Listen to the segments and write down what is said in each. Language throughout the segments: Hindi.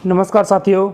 नमस्कार साथियों,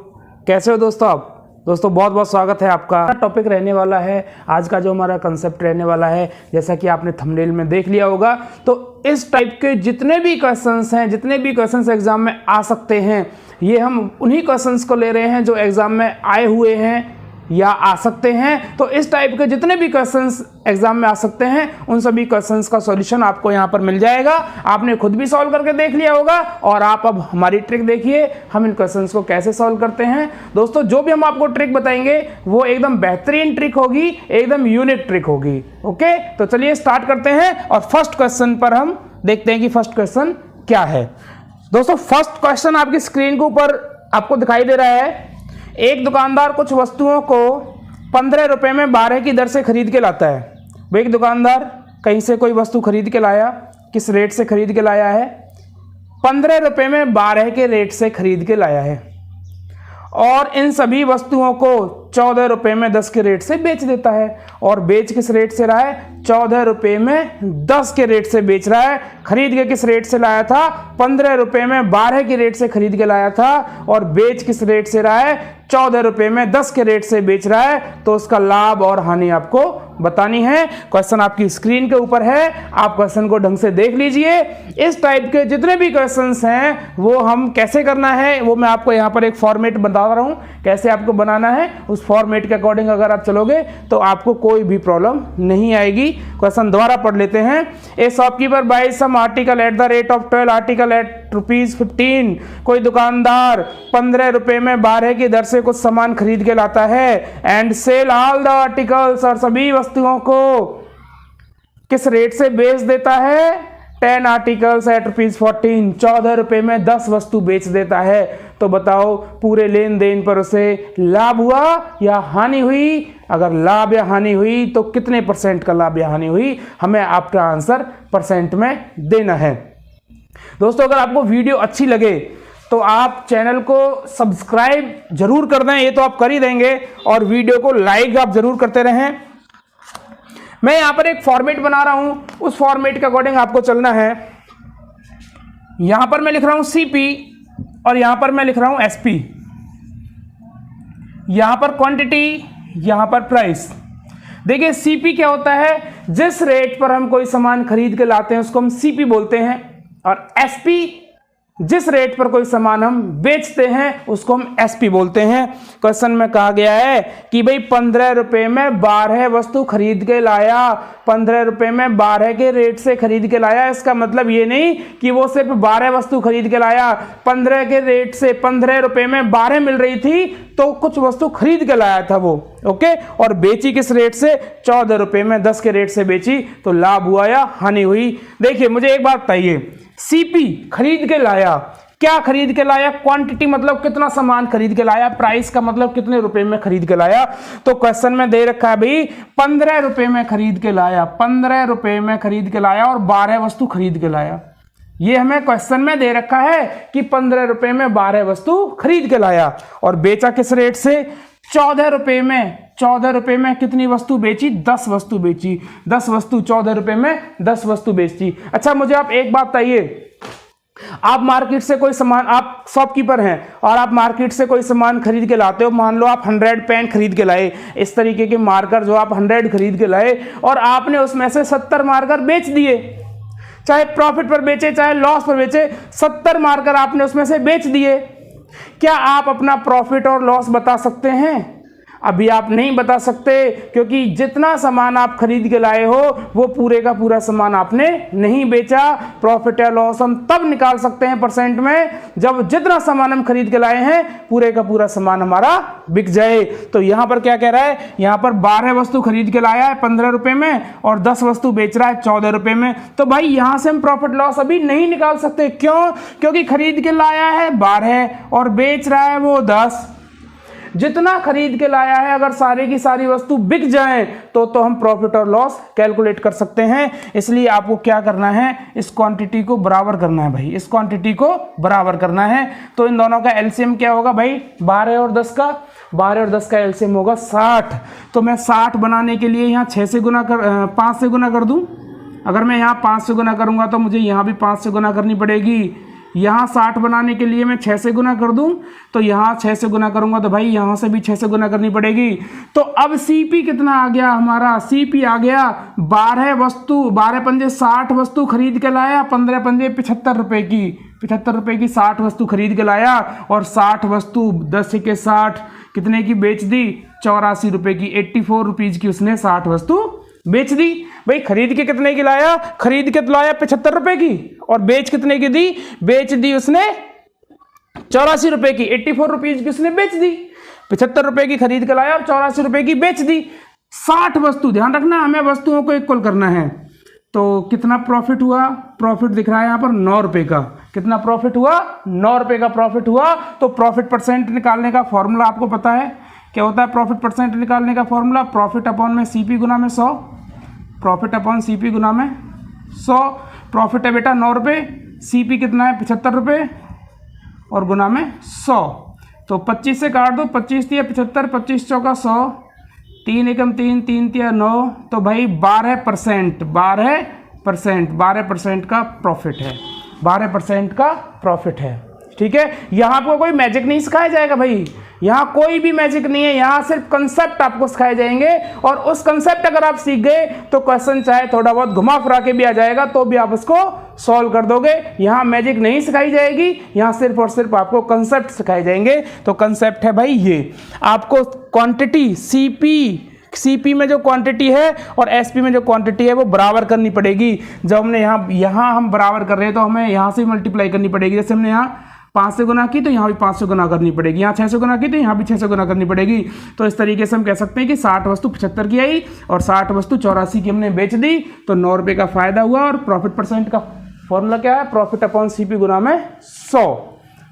कैसे हो दोस्तों आप। दोस्तों बहुत बहुत स्वागत है आपका। टॉपिक रहने वाला है आज का, जो हमारा कंसेप्ट रहने वाला है, जैसा कि आपने थंबनेल में देख लिया होगा। तो इस टाइप के जितने भी क्वेश्चंस हैं, जितने भी क्वेश्चंस एग्जाम में आ सकते हैं, ये हम उन्हीं क्वेश्चंस को ले रहे हैं जो एग्जाम में आए हुए हैं या आ सकते हैं। तो इस टाइप के जितने भी क्वेश्चंस एग्जाम में आ सकते हैं, उन सभी क्वेश्चंस का सॉल्यूशन आपको यहाँ पर मिल जाएगा। आपने खुद भी सॉल्व करके देख लिया होगा और आप अब हमारी ट्रिक देखिए, हम इन क्वेश्चंस को कैसे सॉल्व करते हैं। दोस्तों जो भी हम आपको ट्रिक बताएंगे वो एकदम बेहतरीन ट्रिक होगी, एकदम यूनिक ट्रिक होगी। ओके, तो चलिए स्टार्ट करते हैं और फर्स्ट क्वेश्चन पर हम देखते हैं कि फर्स्ट क्वेश्चन क्या है। दोस्तों फर्स्ट क्वेश्चन आपकी स्क्रीन के ऊपर आपको दिखाई दे रहा है। एक दुकानदार कुछ वस्तुओं को 15 रुपए में 12 की दर से खरीद के लाता है। भाई एक दुकानदार कहीं से कोई वस्तु खरीद के लाया, किस रेट से खरीद के लाया है? 15 रुपए में 12 के रेट से खरीद के लाया है और इन सभी वस्तुओं को 14 रुपए में 10 के रेट से बेच देता है। और बेच किस रेट से रहा है? 14 रुपए में 10 के रेट से बेच रहा है। खरीद के किस रेट से लाया था? 15 रुपए में 12 के रेट से खरीद के लाया था और बेच किस रेट से रहा है? 14 रुपए में 10 के रेट से बेच रहा है। तो उसका लाभ और हानि आपको बतानी है। क्वेश्चन आपकी स्क्रीन के ऊपर है, आप क्वेश्चन को ढंग से देख लीजिए। इस टाइप के जितने भी क्वेश्चंस हैं वो हम कैसे करना है वो मैं आपको यहाँ पर एक फॉर्मेट बता रहा हूँ, कैसे आपको बनाना है। उस फॉर्मेट के अकॉर्डिंग अगर आप चलोगे तो आपको कोई भी प्रॉब्लम नहीं आएगी। क्वेश्चन दोबारा पढ़ लेते हैं। A shopkeeper buy some article at the rate of 12 article at ₹15। कोई दुकानदार 15 रुपए में 12 की दर से कुछ सामान खरीद के लाता है and sell all the articles, और सभी वस्तुओं को किस रेट से बेच देता है? 10 आर्टिकल्स एट ₹14। 14 रुपए में 10 वस्तु बेच देता है। तो बताओ पूरे लेन देन पर उसे लाभ हुआ या हानि हुई? अगर लाभ या हानि हुई तो कितने परसेंट का लाभ या हानि हुई, हमें आपका आंसर परसेंट में देना है। दोस्तों अगर आपको वीडियो अच्छी लगे तो आप चैनल को सब्सक्राइब जरूर कर दें, ये तो आप कर ही देंगे, और वीडियो को लाइक आप जरूर करते रहें। मैं यहां पर एक फॉर्मेट बना रहा हूं, उस फॉर्मेट के अकॉर्डिंग आपको चलना है। यहां पर मैं लिख रहा हूं सीपी और यहां पर मैं लिख रहा हूं एसपी। यहां पर क्वांटिटी, यहां पर प्राइस। देखिए सीपी क्या होता है? जिस रेट पर हम कोई सामान खरीद के लाते हैं उसको हम सीपी बोलते हैं, और एसपी जिस रेट पर कोई सामान हम बेचते हैं उसको हम एसपी बोलते हैं। क्वेश्चन में कहा गया है कि भाई 15 रुपए में 12 वस्तु खरीद के लाया, 15 रुपए में 12 के रेट से खरीद के लाया। इसका मतलब ये नहीं कि वो सिर्फ 12 वस्तु खरीद के लाया। 15 के रेट से 15 रुपए में 12 मिल रही थी तो कुछ वस्तु खरीद के लाया था वो। ओके, और बेची किस रेट से? 14 रुपए में 10 के रेट से बेची। तो लाभ हुआ या हानि हुई? देखिए मुझे एक बात बताइए, सीपी खरीद के लाया, क्या खरीद के लाया? क्वांटिटी मतलब कितना सामान खरीद के लाया, प्राइस का मतलब कितने रुपए में खरीद के लाया। तो क्वेश्चन में दे रखा है भाई 15 रुपए में खरीद के लाया, 15 रुपए में खरीद के लाया और 12 वस्तु खरीद के लाया। ये हमें क्वेश्चन में दे रखा है कि 15 रुपए में 12 वस्तु खरीद के लाया और बेचा किस रेट से? 14 रुपए में। 14 रुपए में कितनी वस्तु बेची? 10 वस्तु बेची। 10 वस्तु 14 रुपए में 10 वस्तु बेची। अच्छा मुझे आप एक बात बताइए, आप मार्केट से कोई सामान, आप शॉपकीपर हैं और आप मार्केट से कोई सामान खरीद के लाते हो। मान लो आप 100 पेन खरीद के लाए, इस तरीके के मार्कर जो आप 100 खरीद के लाए और आपने उसमें से 70 मार्कर बेच दिए, चाहे प्रॉफिट पर बेचे चाहे लॉस पर बेचे, 70 मार्कर आपने उसमें से बेच दिए। क्या आप अपना प्रॉफिट और लॉस बता सकते हैं? अभी आप नहीं बता सकते, क्योंकि जितना सामान आप खरीद के लाए हो वो पूरे का पूरा सामान आपने नहीं बेचा। प्रॉफिट या लॉस हम तब निकाल सकते हैं परसेंट में जब जितना सामान हम खरीद के लाए हैं पूरे का पूरा सामान हमारा बिक जाए। तो यहाँ पर क्या कह रहा है? यहाँ पर 12 वस्तु खरीद के लाया है 15 रुपए में और 10 वस्तु बेच रहा है 14 रुपए में। तो भाई यहाँ से हम प्रॉफिट लॉस अभी नहीं निकाल सकते। क्यों? क्योंकि खरीद के लाया है 12 और बेच रहा है वो 10। जितना खरीद के लाया है अगर सारी की सारी वस्तु बिक जाए तो हम प्रॉफिट और लॉस कैलकुलेट कर सकते हैं। इसलिए आपको क्या करना है? इस क्वांटिटी को बराबर करना है भाई, इस क्वांटिटी को बराबर करना है। तो इन दोनों का एलसीएम क्या होगा भाई? 12 और 10 का, 12 और 10 का एलसीएम होगा 60। तो मैं 60 बनाने के लिए यहाँ 5 से गुना कर दूं। अगर मैं यहाँ 5 से गुना करूंगा तो मुझे यहाँ भी 5 से गुना करनी पड़ेगी। यहाँ 60 बनाने के लिए मैं 6 से गुना कर दूं, तो यहाँ 6 से गुना करूंगा तो भाई यहाँ से भी 6 से गुना करनी पड़ेगी। तो अब सीपी कितना आ गया हमारा, सीपी आ गया 12 वस्तु, 12 पंजे 60 वस्तु खरीद के लाया, 15 पंजे 75 रुपए की, 75 रुपए की 60 वस्तु खरीद के लाया, और 60 वस्तु 10 के 60 कितने की बेच दी, 84 रुपए की, 84 रुपीज की उसने 60 वस्तु बेच दी। भाई खरीद के कितने की लाया, खरीद के तो लाया 75 रुपए की, और बेच कितने की दी, बेच दी उसने 84 रुपए की, 84 रुपीज की उसने बेच दी। 75 रुपए की खरीद के लाया और 84 रुपए की बेच दी। 60 वस्तु, ध्यान रखना हमें वस्तुओं को इक्वल करना है। तो कितना प्रॉफिट हुआ, प्रॉफिट दिख रहा है यहाँ पर 9 रुपए का। कितना प्रॉफिट हुआ, 9 रुपए का प्रॉफिट हुआ। तो प्रॉफिट परसेंट निकालने का फॉर्मूला आपको पता है क्या होता है। प्रॉफिट परसेंट निकालने का फॉर्मूला प्रॉफिट अपॉन में सीपी गुना में 100, प्रॉफिट अपॉन सीपी गुना में 100। प्रॉफिट है बेटा 9 रुपये, सीपी कितना है 75 रुपये, और गुना में 100। तो 25 से काट दो, 25 दिया 75, 25 चौका 100, 3 एकम 3, 3 तिया 9, तो भाई 12%, 12% का प्रॉफिट है, 12% का प्रॉफिट है। ठीक है, यहाँ आपको कोई मैजिक नहीं सिखाया जाएगा भाई, यहाँ कोई भी मैजिक नहीं है, यहाँ सिर्फ कंसेप्ट आपको सिखाए जाएंगे, और उस कंसेप्ट अगर आप सीख गए तो क्वेश्चन चाहे थोड़ा बहुत घुमा फिरा के भी आ जाएगा तो भी आप उसको सॉल्व कर दोगे। यहाँ मैजिक नहीं सिखाई जाएगी, यहाँ सिर्फ और सिर्फ आपको कंसेप्ट सिखाए जाएंगे। तो कंसेप्ट है भाई ये, आपको क्वांटिटी सीपी में जो क्वांटिटी है और एसपी में जो क्वांटिटी है वो बराबर करनी पड़ेगी। जब हमने यहाँ हम बराबर कर रहे हैं तो हमें यहाँ से मल्टीप्लाई करनी पड़ेगी। जैसे हमने यहाँ 5 से गुना की तो यहाँ भी 5 से गुना करनी पड़ेगी, यहाँ 6 से गुना की तो यहाँ भी 6 से गुना करनी पड़ेगी। तो इस तरीके से हम कह सकते हैं कि 60 वस्तु 75 की आई और 60 वस्तु 84 की हमने बेच दी, तो 9 रुपये का फायदा हुआ। और प्रॉफिट परसेंट का फॉर्मूला क्या है, प्रॉफिट अपॉन सीपी गुना में 100।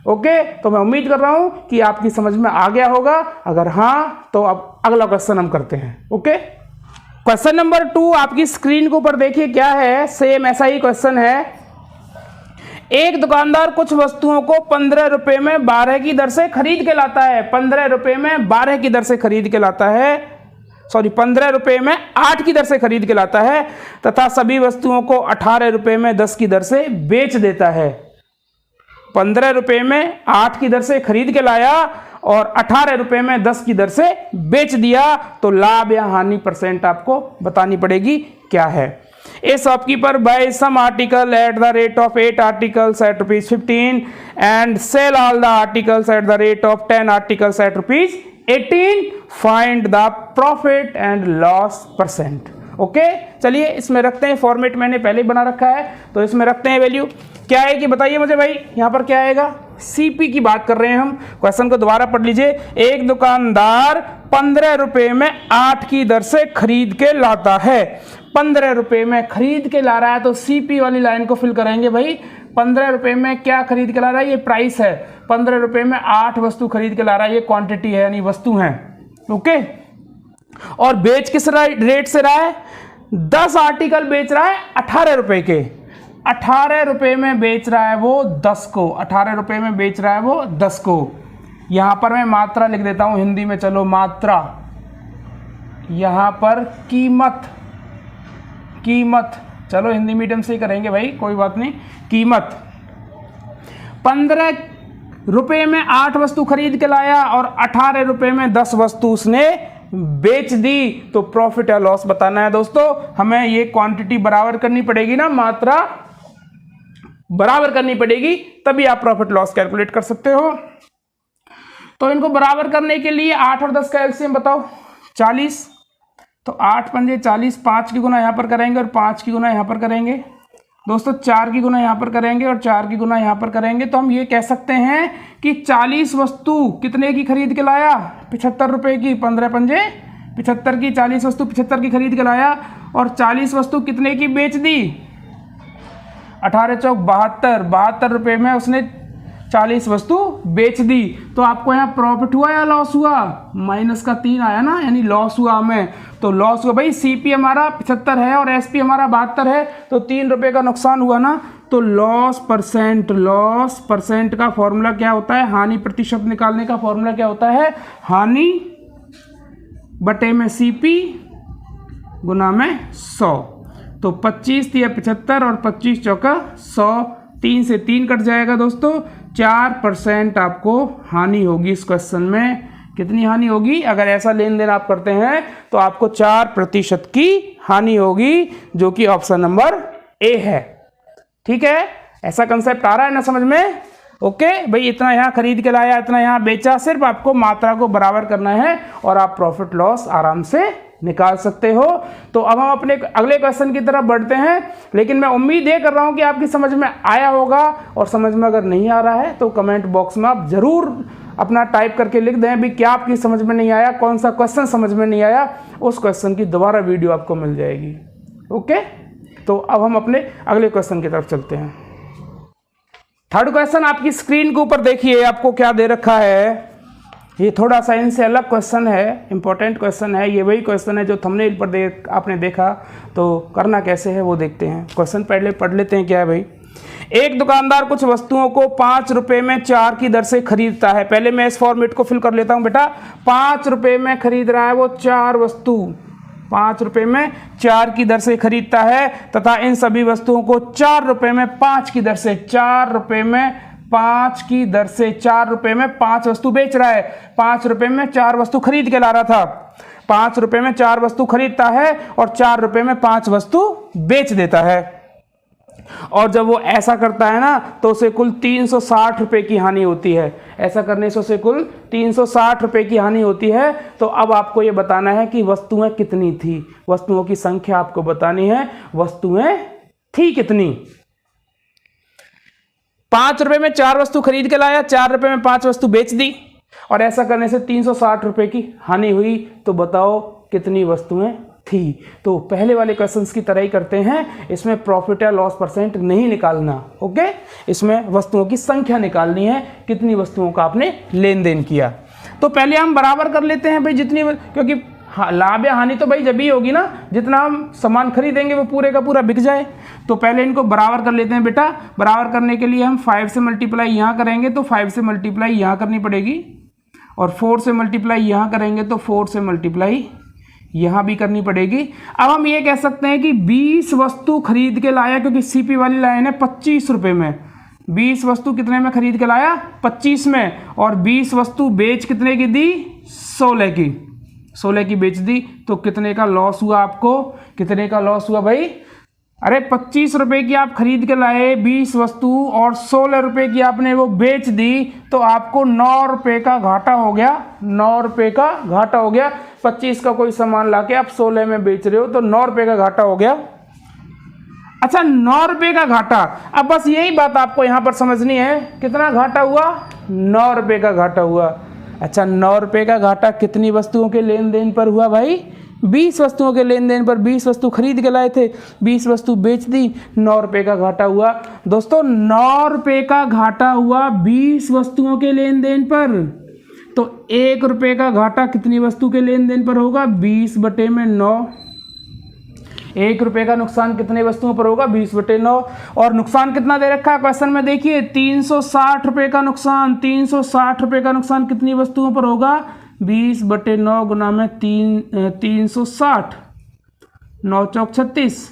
ओके, तो मैं उम्मीद कर रहा हूँ कि आपकी समझ में आ गया होगा। अगर हाँ तो अब अगला क्वेश्चन हम करते हैं। ओके, क्वेश्चन नंबर 2 आपकी स्क्रीन के ऊपर देखिए क्या है, सेम ऐसा ही क्वेश्चन है। एक दुकानदार कुछ वस्तुओं को 15 रुपए में 12 की दर से खरीद के लाता है, 15 रुपए में 12 की दर से खरीद के लाता है, 15 रुपए में 8 की दर से खरीद के लाता है, तथा सभी वस्तुओं को 18 रुपए में 10 की दर से बेच देता है। 15 रुपए में 8 की दर से खरीद के लाया और 18 रुपए में 10 की दर से बेच दिया, तो लाभ या हानि परसेंट आपको बतानी पड़ेगी क्या है। A shopkeeper buys some article at the rate of 8 articles at ₹15 and sell all the articles at the rate of 10 articles at ₹18. Find the profit and loss percent. Okay, चलिए इसमें रखते हैं, फॉर्मेट मैंने पहले ही बना रखा है, तो इसमें रखते हैं वैल्यू। क्या है कि बताइए मुझे भाई, यहाँ पर क्या आएगा, सीपी की बात कर रहे हैं हम। क्वेश्चन को दोबारा पढ़ लीजिए। एक दुकानदार 15 रुपए में 8 की दर से खरीद के लाता है। 15 रुपए में खरीद के ला रहा है, तो सीपी वाली लाइन को फिल करेंगे भाई। 15 रुपए में क्या खरीद के ला रहा है, ये प्राइस है। 15 रुपए में 8 वस्तु खरीद के ला रहा है, ये क्वांटिटी है यानी वस्तु है। ओके, और बेच किस रेट से रहा है, 10 आर्टिकल बेच रहा है 18 रुपए के। 18 रुपए में बेच रहा है वो 10 को, 18 रुपए में बेच रहा है वो 10 को। यहां पर मैं मात्रा लिख देता हूं हिंदी में, चलो मात्रा, यहां पर कीमत, चलो हिंदी मीडियम से ही करेंगे भाई, कोई बात नहीं। कीमत 15 रुपए में 8 वस्तु खरीद के लाया और 18 रुपए में 10 वस्तु उसने बेच दी, तो प्रॉफिट या लॉस बताना है दोस्तों। हमें ये क्वांटिटी बराबर करनी पड़ेगी ना, मात्रा बराबर करनी पड़ेगी, तभी आप प्रॉफिट लॉस कैलकुलेट कर सकते हो। तो इनको बराबर करने के लिए 8 और 10 का एलसीएम बताओ, 40। तो 8 पंजे 40, 5 की गुना यहाँ पर करेंगे और 5 की गुना यहाँ पर करेंगे दोस्तों, 4 की गुना यहाँ पर करेंगे और 4 की गुना यहाँ पर करेंगे। तो हम ये कह सकते हैं कि 40 वस्तु कितने की खरीद के लाया, 75 रुपए की। 15 पंजे 75 की, 40 वस्तु 75 की खरीद के लाया और 40 वस्तु कितने की बेच दी, 18 चौक 72, 72 रुपए में उसने 40 वस्तु बेच दी। तो आपको यहाँ प्रॉफिट हुआ या लॉस हुआ, माइनस का 3 आया ना, यानी लॉस हुआ हमें। तो लॉस हुआ भाई, सीपी हमारा 75 है और एसपी हमारा 72 है, तो 3 रुपए का नुकसान हुआ ना। तो लॉस परसेंट का फॉर्मूला क्या होता है, हानि प्रतिशत निकालने का फॉर्मूला क्या होता है, हानि बटे में सीपी गुना में 100। तो 25 या 75 और 25 चौका 100, 3 से 3 कट जाएगा दोस्तों, 4% आपको हानि होगी इस क्वेश्चन में। कितनी हानि होगी? अगर ऐसा लेन देन आप करते हैं तो आपको 4% की हानि होगी, जो कि ऑप्शन नंबर ए है। ठीक है, ऐसा कंसेप्ट आ रहा है ना समझ में? ओके भाई, इतना यहाँ खरीद के लाया, इतना यहाँ बेचा, सिर्फ आपको मात्रा को बराबर करना है और आप प्रॉफिट लॉस आराम से निकाल सकते हो। तो अब हम अपने अगले क्वेश्चन की तरफ बढ़ते हैं, लेकिन मैं उम्मीद ये कर रहा हूँ कि आपकी समझ में आया होगा, और समझ में अगर नहीं आ रहा है तो कमेंट बॉक्स में आप ज़रूर अपना टाइप करके लिख दें भी क्या आपकी समझ में नहीं आया, कौन सा क्वेश्चन समझ में नहीं आया, उस क्वेश्चन की दोबारा वीडियो आपको मिल जाएगी। ओके, तो अब हम अपने अगले क्वेश्चन की तरफ चलते हैं। थर्ड क्वेश्चन आपकी स्क्रीन के ऊपर देखिए, आपको क्या दे रखा है। ये थोड़ा सा इनसे अलग क्वेश्चन है, इंपॉर्टेंट क्वेश्चन है। ये वही क्वेश्चन है जो थंबनेल पर आपने देखा, तो करना कैसे है वो देखते हैं। क्वेश्चन पहले पढ़ लेते हैं। क्या है भाई? एक दुकानदार कुछ वस्तुओं को 5 रुपए में 4 की दर से खरीदता है। पहले मैं इस फॉर्मेट को फिल कर लेता हूं बेटा। 5 रुपए में खरीद रहा है वो 4 वस्तु, 5 रुपए में 4 की दर से खरीदता है, तथा इन सभी वस्तुओं को 4 रुपए में 5 की दर से, 4 रुपए में 5 की दर से, 4 रुपए में 5 वस्तु बेच रहा है। 5 रुपए में 4 वस्तु खरीद के ला रहा था, 5 रुपए में 4 वस्तु खरीदता है और 4 रुपए में 5 वस्तु बेच देता है। और जब वो ऐसा करता है ना तो उसे कुल 360 रुपए की हानि होती है। ऐसा करने से उसे कुल 360 रुपए की हानि होती है। तो अब आपको ये बताना है कि वस्तुएं कितनी थी, वस्तुओं की संख्या आपको बतानी है, वस्तुएं थी कितनी। 5 रुपए में 4 वस्तु खरीद के लाया, 4 रुपए में 5 वस्तु बेच दी, और ऐसा करने से 360 रुपए की हानि हुई। तो बताओ कितनी वस्तुएं थी। तो पहले वाले क्वेश्चंस की तरह ही करते हैं, इसमें प्रॉफिट या लॉस परसेंट नहीं निकालना। ओके, इसमें वस्तुओं की संख्या निकालनी है, कितनी वस्तुओं का आपने लेन देन किया। तो पहले हम बराबर कर लेते हैं भाई, जितनी, क्योंकि लाभ या हानि तो भाई जब ही होगी ना जितना हम सामान खरीदेंगे वो पूरे का पूरा बिक जाए। तो पहले इनको बराबर कर लेते हैं बेटा। बराबर करने के लिए हम 5 से मल्टीप्लाई यहाँ करेंगे तो 5 से मल्टीप्लाई यहाँ करनी पड़ेगी, और 4 से मल्टीप्लाई यहाँ करेंगे तो 4 से मल्टीप्लाई यहाँ भी करनी पड़ेगी। अब हम ये कह सकते हैं कि 20 वस्तु खरीद के लाया, क्योंकि सीपी वाली लाइन है 25 रुपये में। 20 वस्तु कितने में खरीद के लाया? 25 में। और 20 वस्तु बेच कितने की दी? 16 की। 16 की बेच दी। तो कितने का लॉस हुआ आपको? कितने का लॉस हुआ भाई? अरे 25 रुपए की आप खरीद के लाए 20 वस्तु और 16 रुपए की आपने वो बेच दी, तो आपको 9 रुपए का घाटा हो गया। 9 रुपए का घाटा हो गया। 25 का कोई सामान लाके आप 16 में बेच रहे हो तो 9 रुपए का घाटा हो गया। अच्छा, 9 रुपए का घाटा। अब बस यही बात आपको यहाँ पर समझनी है, कितना घाटा हुआ? 9 रुपए का घाटा हुआ। अच्छा, 9 रुपए का घाटा कितनी वस्तुओं के लेन देन पर हुआ भाई? 20 वस्तुओं के लेन देन पर। 20 वस्तु खरीद के लाए थे, 20 वस्तु बेच दी, 9 रुपए का घाटा हुआ। दोस्तों 9 रुपए का घाटा हुआ 20 वस्तुओं के लेन देन पर। तो 1 रुपए का घाटा कितनी वस्तु के लेन देन पर होगा? 20/9। 1 रुपए का नुकसान कितने वस्तुओं पर होगा? 20/9। और नुकसान कितना दे रखा है क्वेश्चन में? देखिए 360 रुपए का नुकसान। 360 रुपए का नुकसान कितनी वस्तुओं पर होगा? 20/9 गुना में 360, 9 चौक 36,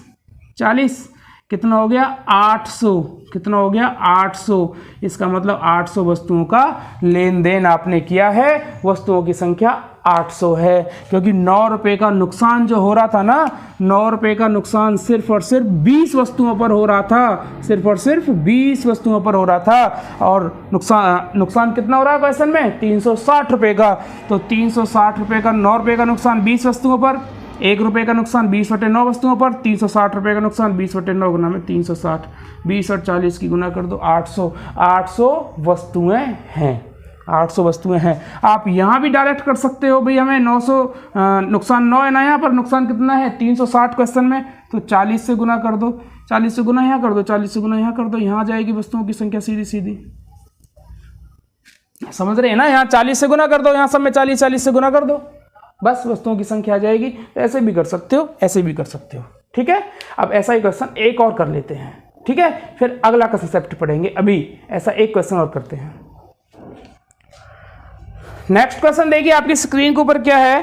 40, कितना हो गया? 800। कितना हो गया? 800। इसका मतलब 800 वस्तुओं का लेन देन आपने किया है। वस्तुओं की संख्या 800 है, क्योंकि 9 रुपए का नुकसान जो हो रहा था ना, 9 रुपए का नुकसान सिर्फ और सिर्फ 20 वस्तुओं पर हो रहा था। सिर्फ और सिर्फ 20 वस्तुओं पर हो रहा था। और नुकसान कितना हो रहा है क्वेश्चन में? 360 रुपए का। तो 360 रुपए का 9 रुपए का नुकसान 20 वस्तुओं पर, 1 रुपए का नुकसान 20/9 वस्तुओं पर, 360 रुपए का नुकसान 20/9 गुना में 360, 20 और 40 की गुना कर दो 800। 800 वस्तुएं हैं। 800 वस्तुएं हैं। आप यहाँ भी डायरेक्ट कर सकते हो भाई, हमें 900 नुकसान 9 है ना, यहाँ पर नुकसान कितना है? 360 क्वेश्चन में। तो 40 से गुना कर दो, 40 से गुना यहाँ कर दो, 40 से गुना यहाँ कर दो, यहाँ जाएगी वस्तुओं की संख्या सीधी सीधी। समझ रहे हैं ना? यहाँ 40 से गुना कर दो, यहाँ सब में 40 से गुना कर दो, बस वस्तुओं की संख्या आ जाएगी। तो ऐसे भी कर सकते हो, ऐसे भी कर सकते हो। ठीक है, अब ऐसा ही क्वेश्चन एक और कर लेते हैं। ठीक है, फिर अगला कंसेप्ट पढ़ेंगे। अभी ऐसा एक क्वेश्चन और करते हैं। नेक्स्ट क्वेश्चन देखिए आपकी स्क्रीन के ऊपर क्या है।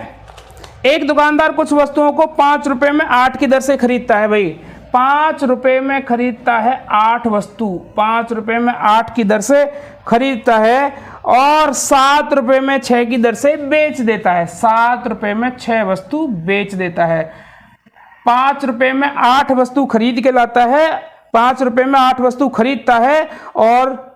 एक दुकानदार कुछ वस्तुओं को 5 रुपए में 8 की दर से खरीदता है। भाई ₹5 में खरीदता है 8 वस्तु, ₹5 में 8 की दर से खरीदता है और ₹7 में 6 की दर से बेच देता है। ₹7 में 6 वस्तु बेच देता है। ₹5 में 8 वस्तु खरीद के लाता है, ₹5 में 8 वस्तु खरीदता है और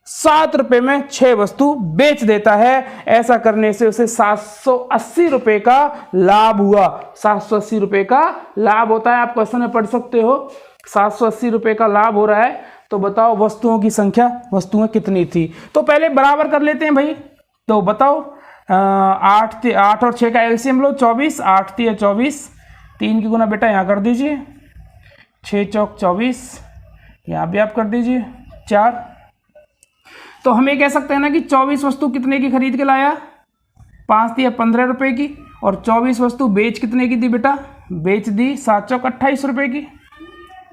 ₹7 में 6 वस्तु बेच देता है। ऐसा करने से उसे ₹780 का लाभ हुआ। ₹780 का लाभ होता है। आप क्वेश्चन में पढ़ सकते हो, ₹780 का लाभ हो रहा है। तो बताओ वस्तुओं की संख्या, वस्तुएं कितनी थी। तो पहले बराबर कर लेते हैं भाई। तो बताओ 8 और 6 का एलसीएम लो, 24, 8 3 24, 3 की गुना बेटा यहाँ कर दीजिए, 6 चौक 24, यहाँ भी आप कर दीजिए 4। तो हम ये कह सकते हैं ना कि 24 वस्तु कितने की खरीद के लाया, 5 थी 15 रुपए की, और 24 वस्तु बेच कितने की थी बेटा, बेच दी 7 चौक 28 रुपए की।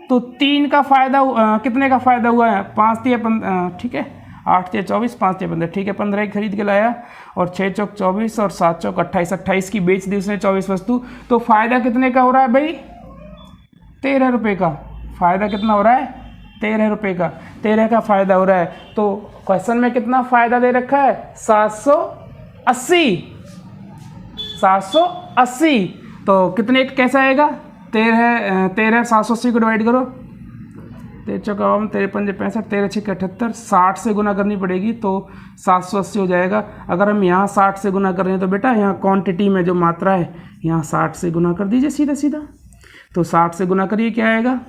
तो 3 का फायदा कितने का फायदा हुआ है, 5 थी 15, ठीक है, 8 थी 24, 5 थी 15, ठीक है, 15 की खरीद के लाया और 6 चौक 24 और 7 चौक 28, 28 की बेच दी उसने 24 वस्तु। तो फायदा कितने का हो रहा है भाई, 13 रुपये का। फायदा कितना हो रहा है, 13 रुपये का, 13 का फायदा हो रहा है। तो क्वेश्चन में कितना फायदा दे रखा है, 780। 780 तो कितने कैसा आएगा, 13 780 को डिवाइड करो, 13 चौका 53 65, 13 6 78, 60 से गुना करनी पड़ेगी तो 780 हो जाएगा। अगर हम यहाँ 60 से गुना कर रहे हैं तो बेटा यहाँ क्वांटिटी में जो मात्रा है यहाँ 60 से गुना कर दीजिए सीधा सीधा। तो 60 से गुना करिए, क्या आएगा,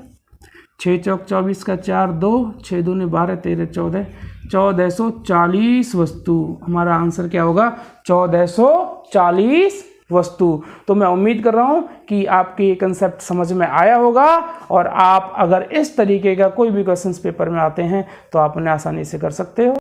6 चौक 24 का 4 2, 6 दूनी 12, 13 14, 1440 वस्तु। हमारा आंसर क्या होगा, 1440 वस्तु। तो मैं उम्मीद कर रहा हूं कि आपके ये कंसेप्ट समझ में आया होगा और आप अगर इस तरीके का कोई भी क्वेश्चंस पेपर में आते हैं तो आप उन्हें आसानी से कर सकते हो।